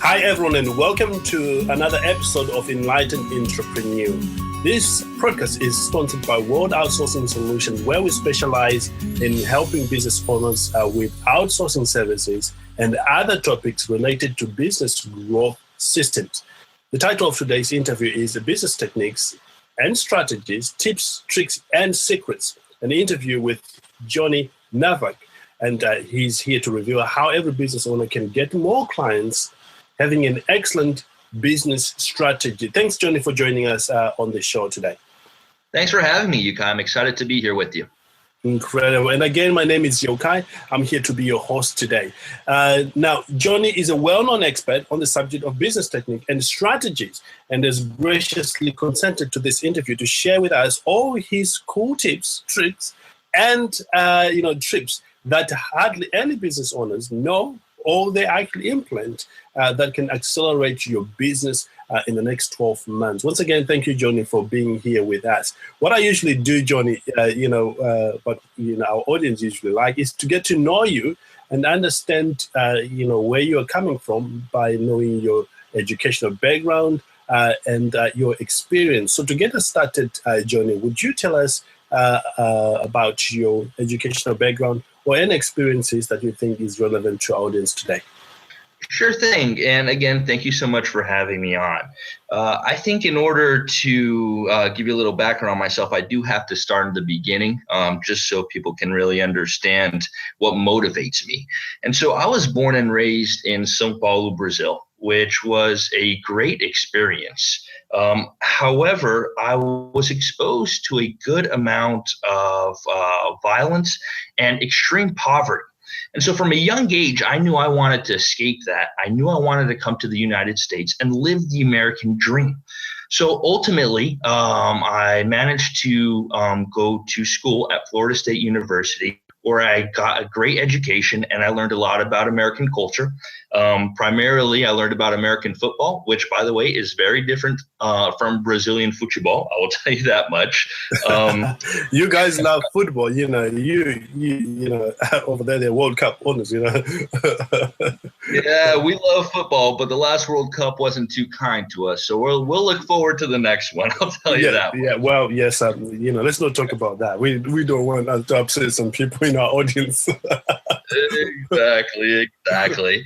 Hi everyone, and welcome to another episode of Enlightened Entrepreneur. This podcast is sponsored by World Outsourcing Solutions, where we specialize in helping business owners with outsourcing services and other topics related to business growth systems. The title of today's interview is Business Techniques and Strategies, Tips, Tricks, and Secrets, an interview with Jon Novak. And he's here to reveal how every business owner can get more clients having an excellent business strategy. Thanks, Johnny, for joining us on the show today. Thanks for having me, Yokai. I'm excited to be here with you. Incredible. And again, my name is Yokai. I'm here to be your host today. Now, Johnny is a well-known expert on the subject of business technique and strategies, and has graciously consented to this interview to share with us all his cool tips, tricks, and trips that hardly any business owners know or they actually implement that can accelerate your business in the next 12 months. Once again, thank you, Johnny, for being here with us. What I usually do, Johnny, but our audience usually like, is to get to know you and understand, where you are coming from by knowing your educational background and your experience. So to get us started, Johnny, would you tell us about your educational background or any experiences that you think is relevant to our audience today? Sure thing. And again, thank you so much for having me on. I think in order to give you a little background on myself, I do have to start in the beginning, just so people can really understand what motivates me. And so I was born and raised in São Paulo, Brazil, which was a great experience. However, I was exposed to a good amount of violence and extreme poverty. And so from a young age, I knew I wanted to escape that. I knew I wanted to come to the United States and live the American dream. So ultimately, I managed to go to school at Florida State University, where I got a great education and I learned a lot about American culture. Primarily, I learned about American football, which, by the way, is very different from Brazilian football. I will tell you that much. You guys love football, you over there, they're World Cup owners, Yeah, we love football, but the last World Cup wasn't too kind to us. So we'll look forward to the next one. I'll tell you that. Yeah, well, yes, let's not talk about that. We don't want to upset some people in our audience. Exactly.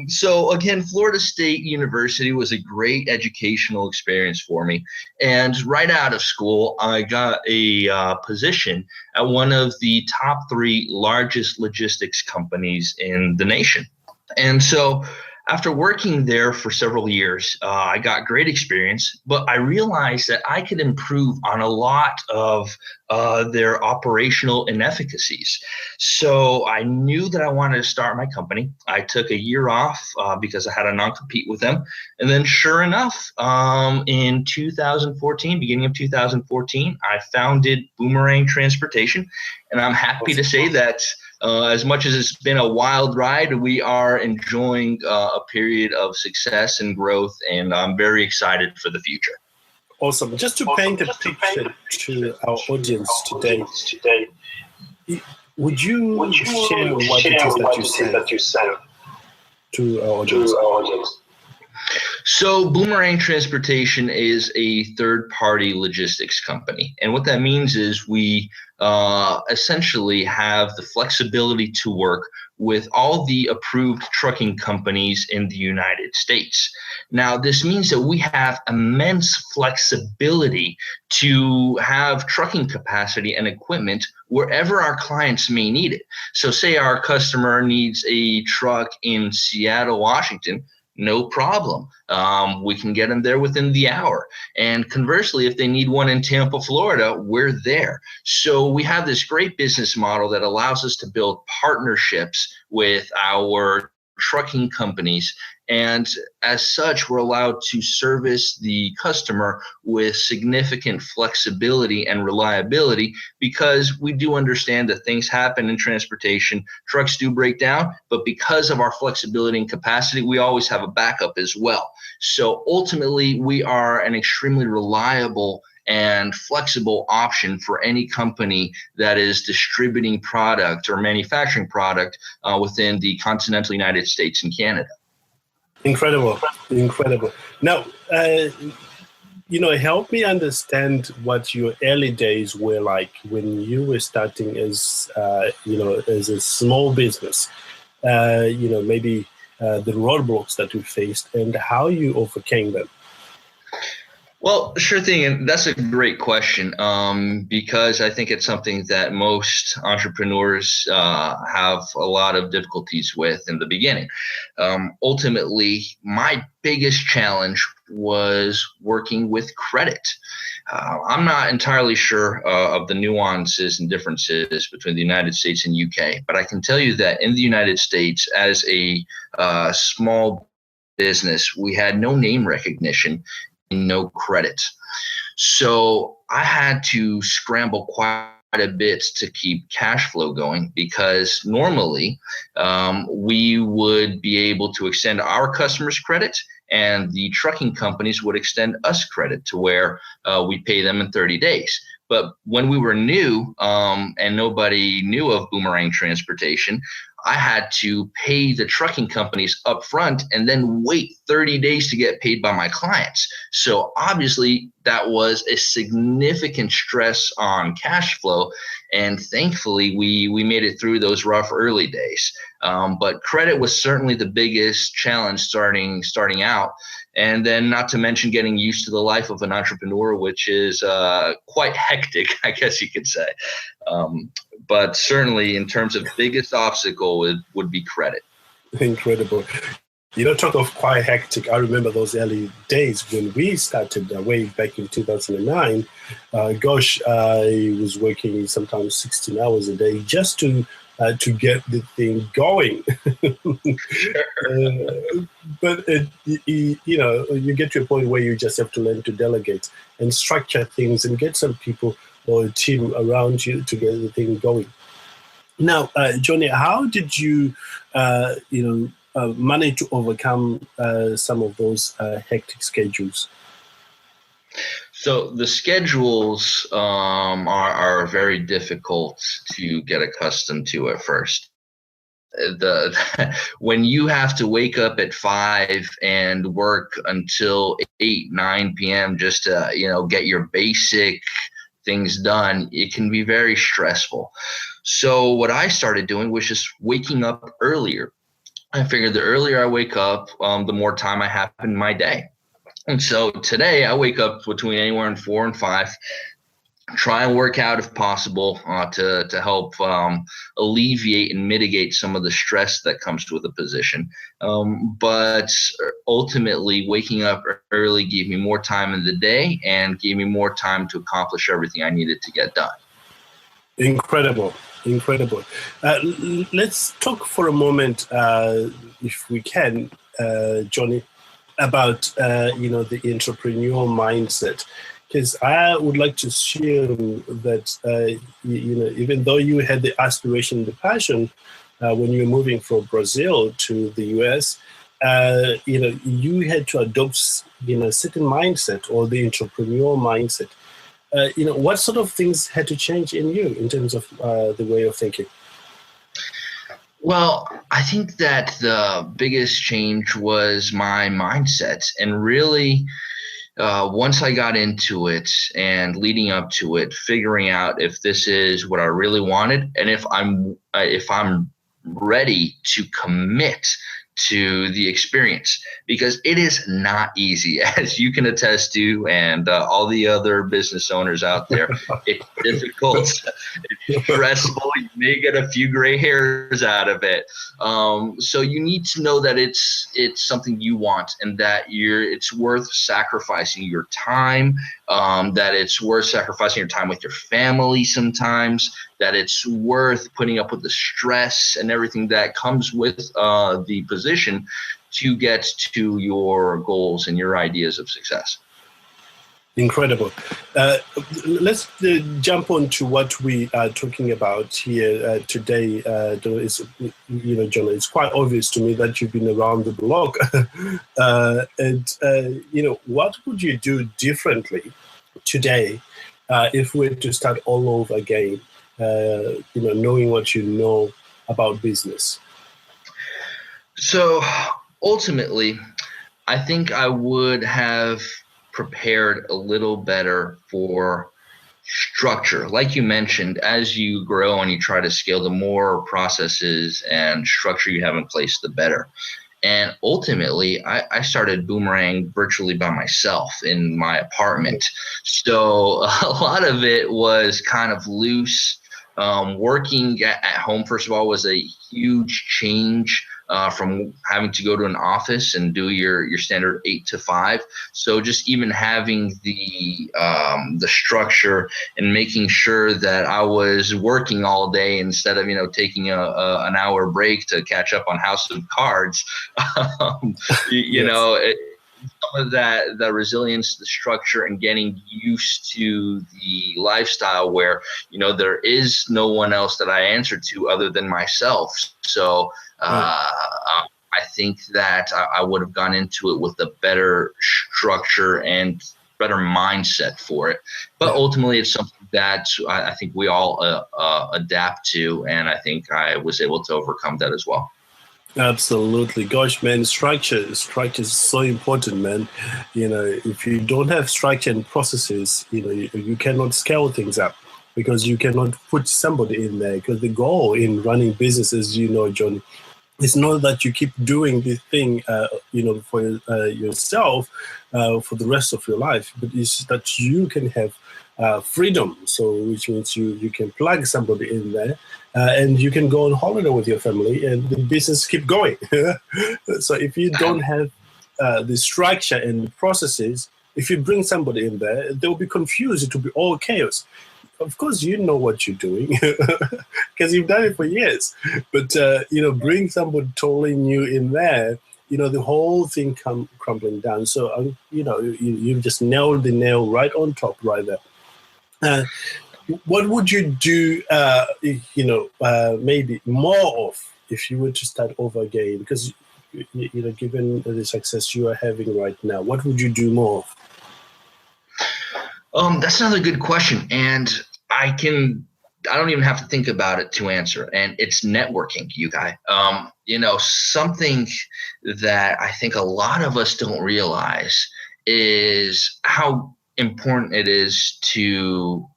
So again, Florida State University was a great educational experience for me. And right out of school, I got a position at one of the top 3 largest logistics companies in the nation. And so after working there for several years, I got great experience, but I realized that I could improve on a lot of their operational inefficacies. So I knew that I wanted to start my company. I took a year off because I had a non-compete with them. And then sure enough, in 2014, beginning of 2014, I founded Boomerang Transportation. And I'm happy to say that as much as it's been a wild ride, we are enjoying a period of success and growth, and I'm very excited for the future. Awesome. Just to paint a picture to our audience today, would you share what it is that you sell to our audience? So Boomerang Transportation is a third-party logistics company. And what that means is we essentially have the flexibility to work with all the approved trucking companies in the United States. Now, this means that we have immense flexibility to have trucking capacity and equipment wherever our clients may need it. So say our customer needs a truck in Seattle, Washington, no problem. We can get them there within the hour. And conversely, if they need one in Tampa, Florida, we're there. So we have this great business model that allows us to build partnerships with our trucking companies. And as such, we're allowed to service the customer with significant flexibility and reliability, because we do understand that things happen in transportation. Trucks do break down, but because of our flexibility and capacity, we always have a backup as well. So ultimately, we are an extremely reliable and flexible option for any company that is distributing product or manufacturing product within the continental United States and Canada. Incredible, incredible. Now, help me understand what your early days were like when you were starting as, as a small business. Maybe the roadblocks that you faced and how you overcame them. Well, sure thing. And that's a great question because I think it's something that most entrepreneurs have a lot of difficulties with in the beginning. Ultimately, my biggest challenge was working with credit. I'm not entirely sure of the nuances and differences between the United States and UK, but I can tell you that in the United States, as a small business, we had no name recognition, no credit. So I had to scramble quite a bit to keep cash flow going because normally we would be able to extend our customers credit and the trucking companies would extend us credit to where we pay them in 30 days. But when we were new and nobody knew of Boomerang Transportation, I had to pay the trucking companies up front and then wait 30 days to get paid by my clients. So obviously that was a significant stress on cash flow. And thankfully we made it through those rough early days. But credit was certainly the biggest challenge starting out. And then not to mention getting used to the life of an entrepreneur, which is quite hectic, I guess you could say. But certainly in terms of biggest obstacle, it would be credit. Incredible. Talk of quite hectic. I remember those early days when we started way back in 2009. I was working sometimes 16 hours a day just to get the thing going. But you get to a point where you just have to learn to delegate and structure things and get some people or a team around you to get the thing going. Now, Johnny, how did you, manage to overcome some of those hectic schedules? So the schedules are very difficult to get accustomed to at first. When you have to wake up at 5 and work until 8, 9 p.m. just to get your basic things done, it can be very stressful. So what I started doing was just waking up earlier. I figured the earlier I wake up, the more time I have in my day. And so today I wake up between anywhere in 4 and 5, try and work out if possible to help alleviate and mitigate some of the stress that comes with the position. But ultimately, waking up early gave me more time in the day and gave me more time to accomplish everything I needed to get done. Incredible. Let's talk for a moment, if we can, Johnny, about the entrepreneurial mindset. Because I would like to assume that, even though you had the aspiration, the passion, when you were moving from Brazil to the US, you had to adopt, a certain mindset or the entrepreneurial mindset. What sort of things had to change in you in terms of the way of thinking? Well, I think that the biggest change was my mindset, and really, once I got into it and leading up to it, figuring out if this is what I really wanted and if I'm ready to commit to the experience, because it is not easy, as you can attest to, and all the other business owners out there. It's difficult, it's stressful. You may get a few gray hairs out of it. So you need to know that it's something you want, and that it's worth sacrificing your time. That it's worth sacrificing your time with your family sometimes. That it's worth putting up with the stress and everything that comes with the position to get to your goals and your ideas of success. Incredible. Let's jump on to what we are talking about here today. John, it's quite obvious to me that you've been around the block. What would you do differently today if we were to start all over again, knowing what you know about business? So ultimately, I think I would have prepared a little better for structure. Like you mentioned, as you grow and you try to scale, the more processes and structure you have in place, the better. And ultimately, I started Boomerang virtually by myself in my apartment. So a lot of it was kind of loose. Working at home, first of all, was a huge change from having to go to an office and do your standard 8 to 5. So just even having the structure and making sure that I was working all day instead of taking an hour break to catch up on House of Cards, you Yes. know. Some of that, the resilience, the structure, and getting used to the lifestyle where there is no one else that I answer to other than myself. So I think that I would have gone into it with a better structure and better mindset for it. But ultimately, it's something that I think we all adapt to, and I think I was able to overcome that as well. Absolutely. Gosh, man, structure is so important, man. If you don't have structure and processes, you cannot scale things up because you cannot put somebody in there. Because the goal in running businesses, John, it's not that you keep doing this thing, for yourself for the rest of your life, but it's that you can have freedom. So, which means you can plug somebody in there, and you can go on holiday with your family, and the business keep going. So, if you don't have the structure and the processes, if you bring somebody in there, they'll be confused. It will be all chaos. Of course, you know what you're doing because you've done it for years. But, bring somebody totally new in there, the whole thing come crumbling down. So, you just nailed the nail right on top right there. What would you do, maybe more of if you were to start over again? Because, given the success you are having right now, what would you do more of? That's another good question. And I don't even have to think about it to answer. And it's networking, you guys. Something that I think a lot of us don't realize is how important it is to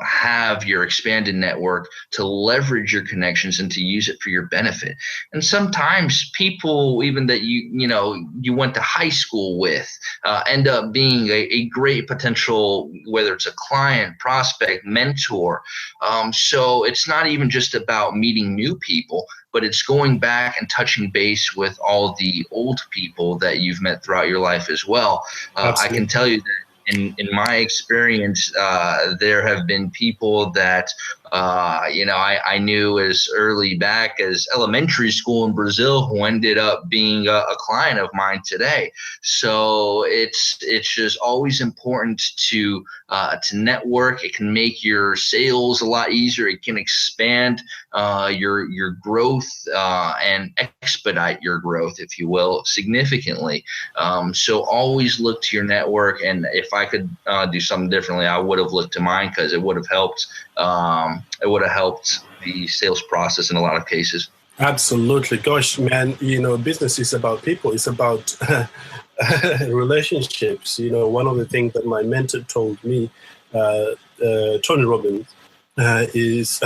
have your expanded network, to leverage your connections and to use it for your benefit. And sometimes people, even that you went to high school with, end up being a great potential, whether it's a client, prospect, mentor. So it's not even just about meeting new people, but it's going back and touching base with all the old people that you've met throughout your life as well. I can tell you that in my experience, there have been people that I knew as early back as elementary school in Brazil who ended up being a client of mine today. So it's just always important to network. It can make your sales a lot easier. It can expand your growth and expedite your growth, if you will, significantly. So always look to your network. And if I could do something differently, I would have looked to mine because it would have helped. It would have helped the sales process in a lot of cases. Absolutely. Gosh, man, business is about people. It's about relationships. One of the things that my mentor told me, Tony Robbins, is,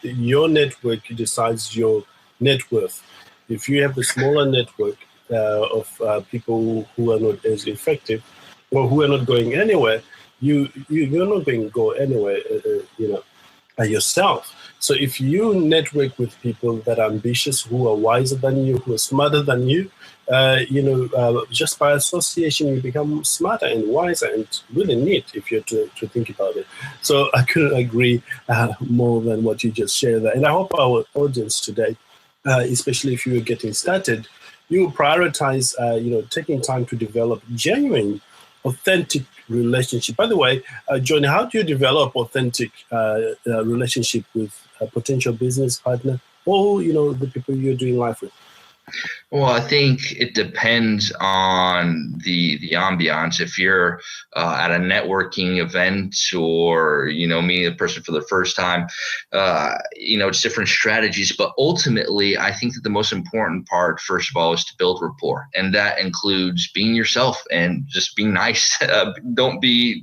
your network decides your net worth. If you have a smaller network of people who are not as effective or who are not going anywhere, you're not going to go anywhere, yourself. So if you network with people that are ambitious, who are wiser than you, who are smarter than you, just by association, you become smarter and wiser, and really neat if you're to think about it. So I couldn't agree more than what you just shared there. And I hope our audience today, especially if you're getting started, you prioritize, taking time to develop genuine, authentic relationship. By the way, John, how do you develop authentic relationship with a potential business partner or, the people you're doing life with? Well, I think it depends on the ambiance. If you're at a networking event, or meeting a person for the first time, it's different strategies. But ultimately, I think that the most important part, first of all, is to build rapport, and that includes being yourself and just being nice. Don't be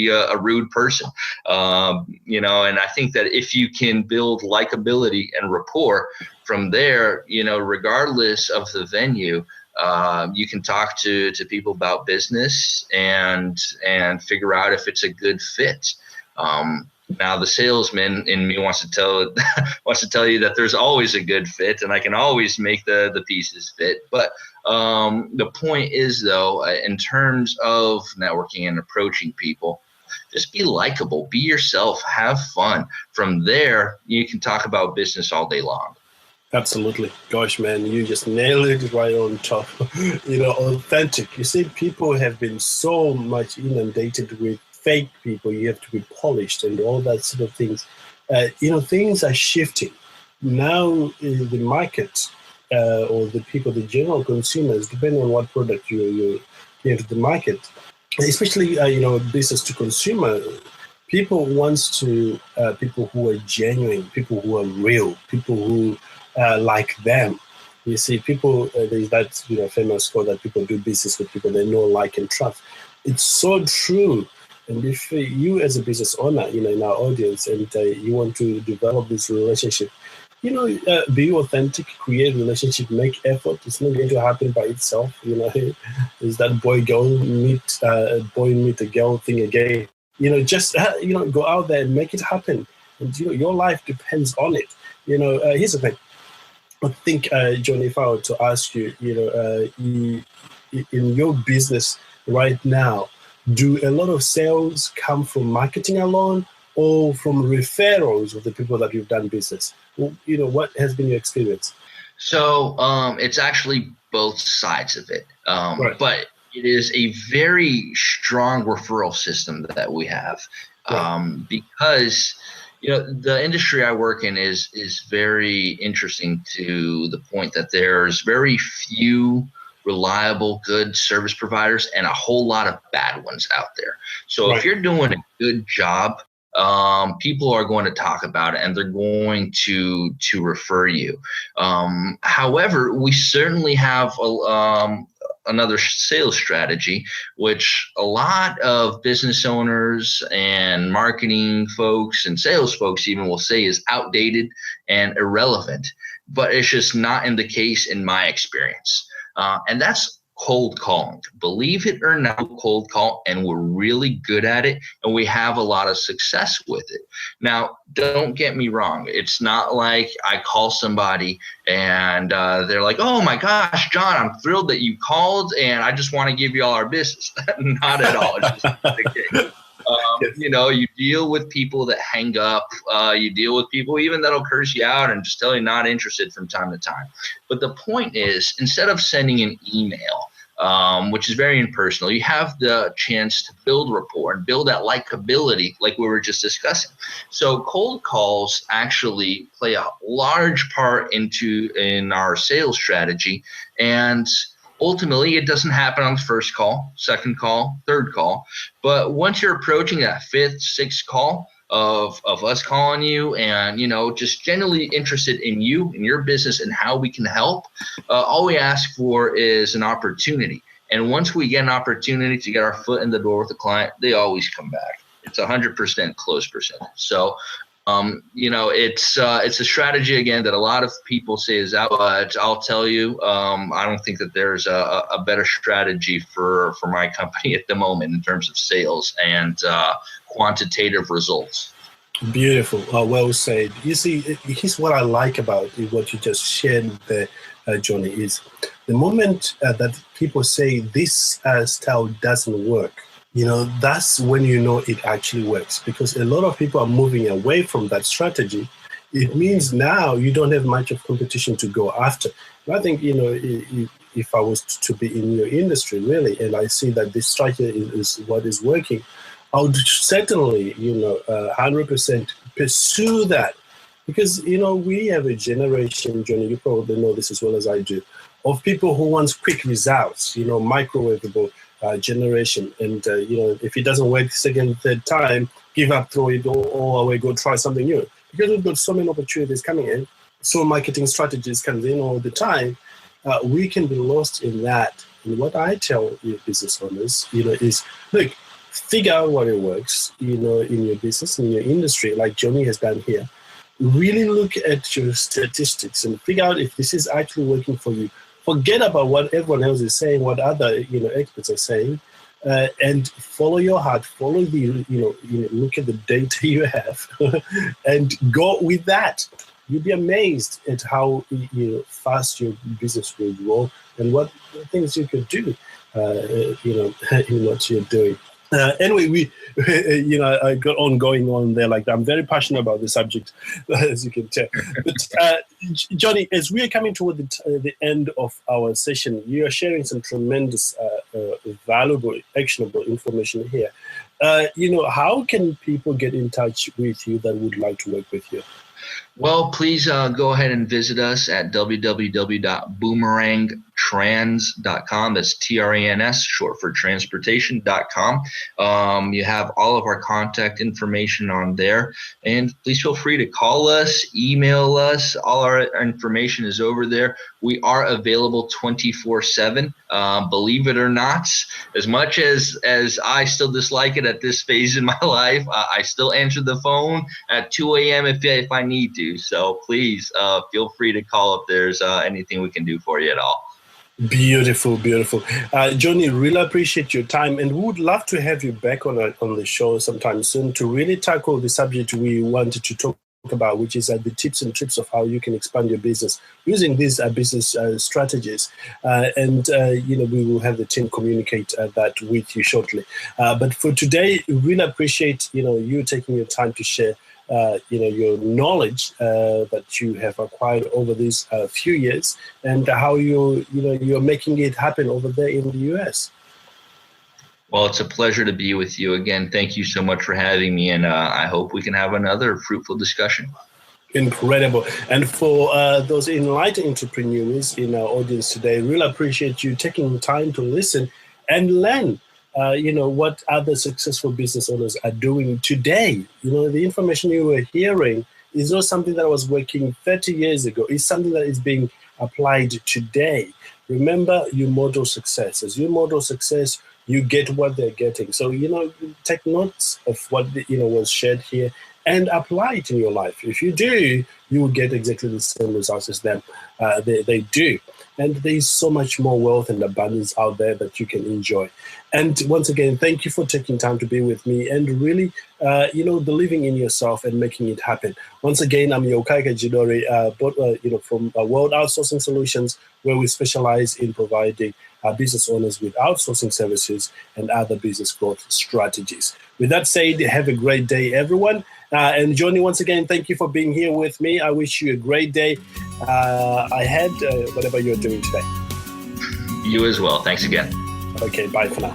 a rude person. And I think that if you can build likability and rapport from there, regardless of the venue, you can talk to people about business and figure out if it's a good fit. Now, the salesman in me wants to tell you that there's always a good fit, and I can always make the pieces fit. But the point is, though, in terms of networking and approaching people, just be likable, be yourself, have fun. From there, you can talk about business all day long. Absolutely. Gosh, man, you just nailed it right on top. Authentic. You see, people have been so much inundated with fake people. You have to be polished and all that sort of things. Things are shifting. Now, the market or the people, the general consumers, depending on what product you get to the market, especially, business to consumer, people wants to, people who are genuine, people who are real, people who like them. You see, people, there's that famous quote that people do business with people they know, like, and trust. It's so true. And if you as a business owner, in our audience, and you want to develop this relationship, be authentic, create relationship, make effort. It's not going to happen by itself. Is that boy meet a girl thing again? Just go out there and make it happen. And your life depends on it. Here's the thing. I think, John, if I were to ask you, in your business right now, do a lot of sales come from marketing alone or from referrals of the people that you've done business? What has been your experience? So it's actually both sides of it. Right. But it is a very strong referral system that we have, because the industry I work in is very interesting to the point that there's very few reliable, good service providers and a whole lot of bad ones out there. So if you're doing a good job, people are going to talk about it and they're going to refer you. However, we certainly have another sales strategy, which a lot of business owners and marketing folks and sales folks even will say is outdated and irrelevant, but it's just not in the case in my experience. And that's cold calling. Believe it or not, cold call, and we're really good at it, and we have a lot of success with it. Now, don't get me wrong. It's not like I call somebody and they're like, "Oh my gosh, John, I'm thrilled that you called, and I just want to give you all our business." Not at all. It's just the case. You deal with people that hang up. You deal with people even that'll curse you out and just tell you not interested from time to time. But the point is, instead of sending an email, which is very impersonal, you have the chance to build rapport and build that likability like we were just discussing. So cold calls actually play a large part in our sales strategy. And ultimately, it doesn't happen on the first call, second call, third call. But once you're approaching that fifth, sixth call of us calling you and, just genuinely interested in you, in your business, and how we can help, all we ask for is an opportunity. And once we get an opportunity to get our foot in the door with the client, they always come back. It's 100% close percentage. So it's a strategy, again, that a lot of people say is out. But I'll tell you, I don't think that there's a better strategy for my company at the moment in terms of sales and quantitative results. Beautiful. Well said. You see, here's what I like about what you just shared there, Johnny, is the moment that people say this style doesn't work, that's when it actually works, because a lot of people are moving away from that strategy. It means now you don't have much of competition to go after. And I think, if I was to be in your industry, really, and I see that this strategy is what is working, I would certainly, 100% pursue that Because, we have a generation, Johnny, you probably know this as well as I do, of people who want quick results, microwavable generation. And, if it doesn't work second, third time, give up, throw it all away, go try something new. Because we've got so many opportunities coming in, so marketing strategies coming in all the time, we can be lost in that. And what I tell your business owners, is, look, figure out what it works, in your business, in your industry, like Johnny has done here. Really look at your statistics and figure out if this is actually working for you. Forget about what everyone else is saying, what other experts are saying, and follow your heart. Follow the look at the data you have, and go with that. You'll be amazed at how fast your business will grow and what things you could do. In what you're doing. Anyway, I got going on there like that. I'm very passionate about the subject, as you can tell. But Johnny, as we are coming toward the end of our session, you are sharing some tremendous, valuable, actionable information here. How can people get in touch with you that would like to work with you? Well, please go ahead and visit us at www.boomerangtrans.com. That's TRANS, short for transportation.com. You have all of our contact information on there. And please feel free to call us, email us. All our information is over there. We are available 24/7. Believe it or not, as much as I still dislike it at this phase in my life, I still answer the phone at 2 a.m. if I need to. So please feel free to call if there's anything we can do for you at all. Beautiful. Johnny, really appreciate your time, and we would love to have you back on the show sometime soon to really tackle the subject we wanted to talk about, which is the tips and tricks of how you can expand your business using these business strategies. We will have the team communicate that with you shortly. But for today, really appreciate you taking your time to share your knowledge that you have acquired over these few years, and how you're making it happen over there in the US. Well, it's a pleasure to be with you again. Thank you so much for having me, and I hope we can have another fruitful discussion. Incredible. And for those enlightened entrepreneurs in our audience today, really appreciate you taking time to listen and learn what other successful business owners are doing today. The information you were hearing is not something that was working 30 years ago. It's something that is being applied today. Remember, you model success. As you model success, you get what they're getting. So, take notes of what was shared here and apply it in your life. If you do, you will get exactly the same results as them. They do. And there's so much more wealth and abundance out there that you can enjoy. And once again, thank you for taking time to be with me and really, believing in yourself and making it happen. Once again, I'm Yokai Kajidori, from World Outsourcing Solutions, where we specialize in providing business owners with outsourcing services and other business growth strategies. With that said, have a great day, everyone. And Johnny, once again, thank you for being here with me. I wish you a great day ahead, whatever you're doing today. You as well. Thanks again. Okay, bye for now.